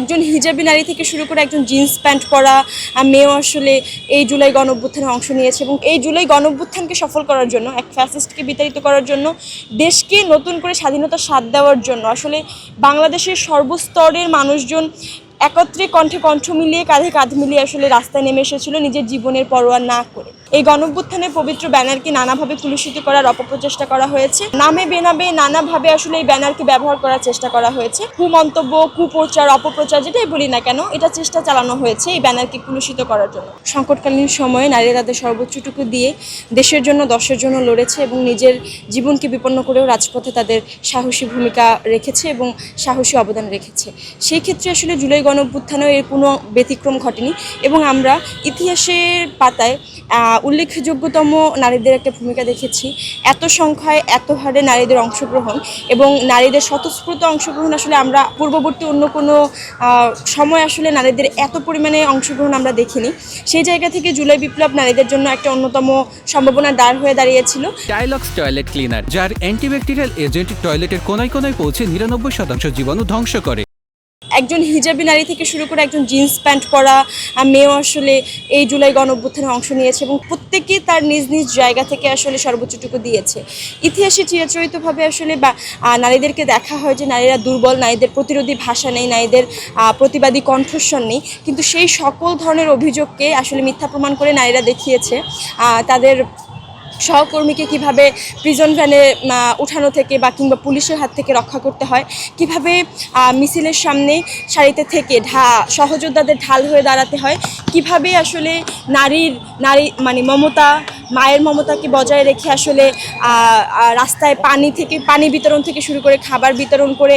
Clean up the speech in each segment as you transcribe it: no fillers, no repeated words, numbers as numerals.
একজন হিজাবি নারী থেকে শুরু করে একজন জিন্স প্যান্ট পরা মেয়েও আসলে এই জুলাই গণঅভ্যুত্থানে অংশ নিয়েছে এবং এই জুলাই গণঅভ্যুত্থানকে সফল করার জন্য, এক ফ্যাসিস্টকে বিতাড়িত করার জন্য, দেশকে নতুন করে স্বাধীনতার স্বাদ দেওয়ার জন্য আসলে বাংলাদেশের সর্বস্তরের মানুষজন একত্রে কণ্ঠে কণ্ঠ মিলিয়ে, কাঁধে কাঁধ মিলিয়ে আসলে রাস্তায় নেমে এসেছিল নিজের জীবনের পরোয়া না করে। এই গণঅভ্যুত্থানের পবিত্র ব্যানারকে নানাভাবে কুলুষিত করার অপপ্রচেষ্টা করা হয়েছে। নামে বেনামে নানাভাবে আসলে এই ব্যানারকে ব্যবহার করার চেষ্টা করা হয়েছে। কুমন্তব্য, কুপ্রচার, অপপ্রচার যেটাই বলি না কেন, এটা চেষ্টা চালানো হয়েছে এই ব্যানারকে কুলুষিত করার জন্য। সংকটকালীন সময়ে নারীরা তাদের সর্বোচ্চটুকু দিয়ে দেশের জন্য, দশের জন্য লড়েছে এবং নিজের জীবনকে বিপন্ন করেও রাজপথে তাদের সাহসী ভূমিকা রেখেছে এবং সাহসী অবদান রেখেছে। সেই ক্ষেত্রে আসলে জুলাই গণঅভ্যুত্থানেও এর কোনো ব্যতিক্রম ঘটেনি এবং আমরা ইতিহাসের পাতায় উল্লেখযোগ্যতম নারীদের একটা ভূমিকা দেখেছি। এত সংখ্যায়, এত হারে নারীদের অংশগ্রহণ এবং নারীদের স্বতঃস্ফূর্ত অংশগ্রহণ আসলে আমরা পূর্ববর্তী অন্য কোনো সময় আসলে নারীদের এত পরিমাণে অংশগ্রহণ আমরা দেখিনি। সেই জায়গা থেকে জুলাই বিপ্লব নারীদের জন্য একটা অন্যতম সম্ভাবনার দ্বার হয়ে দাঁড়িয়েছিল। টাইলক্স টয়লেট ক্লিনার, যার অ্যান্টিব্যাকটেরিয়াল এজেন্ট টয়লেটের কোনায় কোনায় পৌঁছে 99% জীবাণু ধ্বংস করে। একজন হিজাবি নারী থেকে শুরু করে একজন জিন্স প্যান্ট পরা মেয়েও আসলে এই জুলাই গণঅভ্যুত্থানে অংশ নিয়েছে এবং প্রত্যেকে তার নিজ নিজ জায়গা থেকে আসলে সর্বোচ্চটুকু দিয়েছে। ইতিহাসে চিরাচরিতভাবে আসলে নারীদেরকে দেখা হয় যে নারীরা দুর্বল, নারীদের প্রতিরোধী ভাষা নেই, নারীদের প্রতিবাদী কণ্ঠস্বর নেই, কিন্তু সেই সকল ধরনের অভিযোগকে আসলে মিথ্যা প্রমাণ করে নারীরা দেখিয়েছে তাদের সহকর্মীকে কিভাবে প্রিজন ভ্যানে উঠানো থেকে বা কিংবা পুলিশের হাত থেকে রক্ষা করতে হয়, কিভাবে মিছিলের সামনে সারিতে থেকে সহযোদ্ধাদের ঢাল হয়ে দাঁড়াতে হয়, কিভাবে আসলে নারী মানে মমতা, মায়ের মমতাকে বজায় রেখে আসলে রাস্তায় পানি বিতরণ থেকে শুরু করে খাবার বিতরণ করে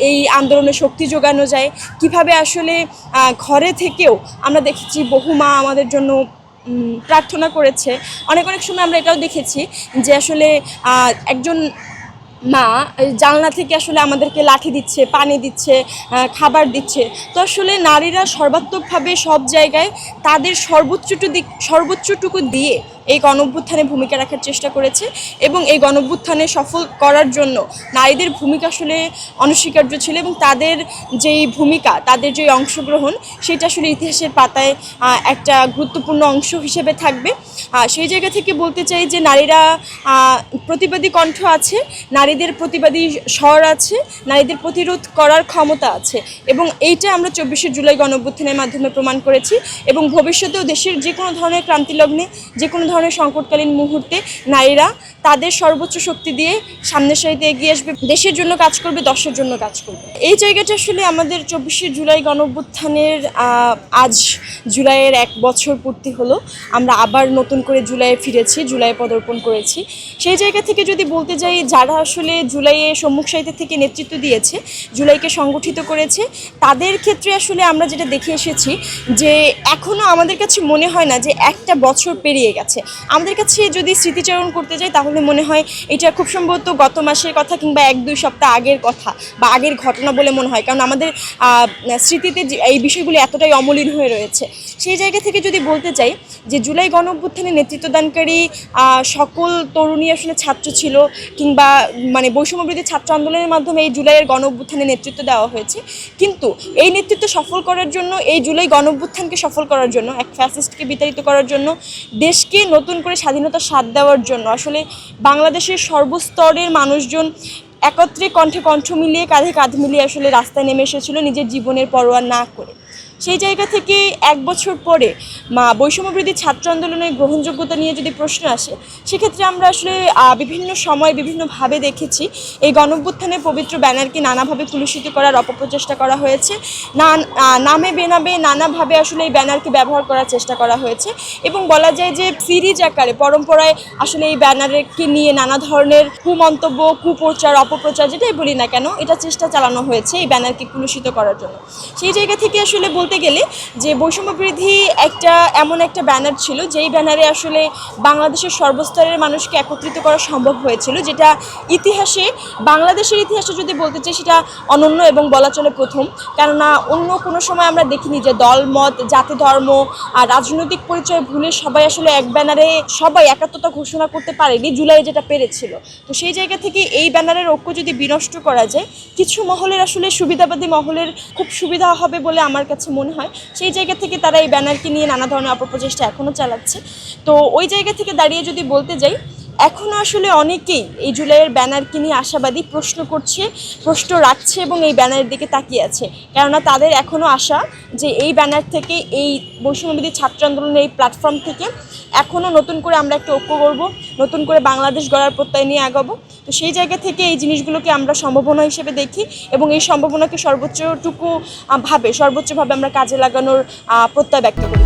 এই আন্দোলনে শক্তি যোগানো যায়, কিভাবে আসলে ঘরে থেকেও আমরা দেখেছি বহু মা আমাদের জন্য প্রার্থনা করেছে। অনেক সময় আমরা এটাও দেখেছি যে আসলে একজন মা জানলা থেকে আসলে আমাদেরকে লাঠি দিচ্ছে, পানি দিচ্ছে, খাবার দিচ্ছে। তো আসলে নারীরা সর্বাত্মকভাবে সব জায়গায় তাদের সর্বোচ্চটুকু দিয়ে এই গণঅভ্যুত্থানে ভূমিকা রাখার চেষ্টা করেছে এবং এই গণঅভ্যুত্থানে সফল করার জন্য নারীদের ভূমিকা আসলে অনস্বীকার্য ছিল এবং তাদের যেই ভূমিকা, তাদের যে অংশগ্রহণ, সেটা আসলে ইতিহাসের পাতায় একটা গুরুত্বপূর্ণ অংশ হিসেবে থাকবে। সেই জায়গা থেকে বলতে চাই যে নারীরা প্রতিবাদী কণ্ঠ আছে, নারীদের প্রতিবাদী স্বর আছে, নারীদের প্রতিরোধ করার ক্ষমতা আছে এবং এইটা আমরা 24শে জুলাই গণঅভ্যুত্থানের মাধ্যমে প্রমাণ করেছি এবং ভবিষ্যতেও দেশের যে কোনো ধরনের ক্রান্তিলগ্নে, যে কোনো ধরনের সংকটকালীন মুহূর্তে নারীরা তাদের সর্বোচ্চ শক্তি দিয়ে সামনের সারিতে এগিয়ে আসবে, দেশের জন্য কাজ করবে, দশের জন্য কাজ করবে। এই জায়গাটা আসলে আমাদের 24শে জুলাই গণঅভ্যুত্থানের আজ জুলাইয়ের 1 বছর পূর্তি হলো। আমরা আবার নতুন করে জুলাইয়ে ফিরেছি, জুলাইয়ে পদার্পণ করেছি। সেই জায়গা থেকে যদি বলতে যাই, যারা আসলে জুলাইয়ে সম্মুখ সারিতে থেকে নেতৃত্ব দিয়েছে, জুলাইকে সংগঠিত করেছে, তাদের ক্ষেত্রে আসলে আমরা যেটা দেখে এসেছি যে এখনও আমাদের কাছে মনে হয় না যে একটা বছর পেরিয়ে গেছে। আমাদের কাছে যদি স্মৃতিচারণ করতে যাই তাহলে মনে হয় এটা খুব সম্ভবত গত মাসের কথা কিংবা 1-2 সপ্তাহ আগের কথা বা আগের ঘটনা বলে মনে হয়, কারণ আমাদের স্মৃতিতে এই বিষয়গুলি এতটাই অমলিন হয়ে রয়েছে। সেই জায়গা থেকে যদি বলতে চাই যে জুলাই গণঅভ্যুত্থানে নেতৃত্বদানকারী সকল তরুণী আসলে ছাত্র ছিল কিংবা মানে বৈষম্যবিরোধী ছাত্র আন্দোলনের মাধ্যমে এই জুলাইয়ের গণঅভ্যুত্থানে নেতৃত্ব দেওয়া হয়েছে, কিন্তু এই নেতৃত্ব সফল করার জন্য, এই জুলাই গণঅভ্যুত্থানকে সফল করার জন্য, এক ফ্যাসিস্টকে বিতাড়িত করার জন্য, দেশকে নতুন করে স্বাধীনতার স্বাদ দেওয়ার জন্য আসলে বাংলাদেশের সর্বস্তরের মানুষজন একত্রে কণ্ঠে কণ্ঠ মিলিয়ে, কাঁধে কাঁধ মিলিয়ে আসলে রাস্তায় নেমে এসেছিল নিজের জীবনের পরোয়া না করে। সেই জায়গা থেকে 1 বছর পরে বৈষম্যবিরোধী ছাত্র আন্দোলনের গ্রহণযোগ্যতা নিয়ে যদি প্রশ্ন আসে, সেক্ষেত্রে আমরা আসলে বিভিন্ন সময় বিভিন্নভাবে দেখেছি এই গণঅভ্যুত্থানের পবিত্র ব্যানারকে নানাভাবে কুলুষিত করার অপপ্রচেষ্টা করা হয়েছে। নামে বেনামে নানাভাবে আসলে এই ব্যানারকে ব্যবহার করার চেষ্টা করা হয়েছে এবং বলা যায় যে সিরিজ আকারে পরম্পরায় আসলে এই ব্যানারকে নিয়ে নানা ধরনের কুমন্তব্য, কুপ্রচার, অপপ্রচার যেটাই বলি না কেন, এটা চেষ্টা চালানো হয়েছে এই ব্যানারকে কুলুষিত করার জন্য। সেই জায়গা থেকে আসলে আসলে বলতে গেলে যে বৈষম্য বিরোধী এমন একটা ব্যানার ছিল, যেই ব্যানারে আসলে বাংলাদেশের সর্বস্তরের মানুষকে একত্রিত করা সম্ভব হয়েছিল, যেটা বাংলাদেশের ইতিহাসে যদি বলতে চাই সেটা অনন্য এবং বলা চলে প্রথম। কেননা অন্য কোনো সময় আমরা দেখিনি যে দল মত, জাতি, ধর্ম আর রাজনৈতিক পরিচয় ভুলে সবাই আসলে এক ব্যানারে সবাই একাত্মতা ঘোষণা করতে পারেনি, জুলাই যেটা পেরেছিল। তো সেই জায়গা থেকে এই ব্যানারের ঐক্য যদি বিনষ্ট করা যায়, কিছু মহলের আসলে সুবিধাবাদী মহলের খুব সুবিধা হবে বলে আমার কাছে মনে হয়। সেই জায়গা থেকে তারা এই ব্যানারকে নিয়ে নানা ধরনের অপপ্রচেষ্টা এখনও চালাচ্ছে। তো ওই জায়গা থেকে দাঁড়িয়ে যদি বলতে যাই, এখনও আসলে অনেকেই এই জুলাইয়ের ব্যানারকে নিয়ে আশাবাদী, প্রশ্ন রাখছে এবং এই ব্যানারের দিকে তাকিয়ে আছে। কেননা তাদের এখনও আশা যে এই ব্যানার থেকে, এই বৈষম্যবিরোধী ছাত্র আন্দোলনের এই প্ল্যাটফর্ম থেকে এখনও নতুন করে আমরা একটা ঐক্য করব, নতুন করে বাংলাদেশ গড়ার প্রত্যয় নিয়ে আগাবো। তো সেই জায়গা থেকে এই জিনিসগুলোকে আমরা সম্ভাবনা হিসেবে দেখি এবং এই সম্ভাবনাকে সর্বোচ্চভাবে আমরা কাজে লাগানোর প্রত্যয় ব্যক্ত করি।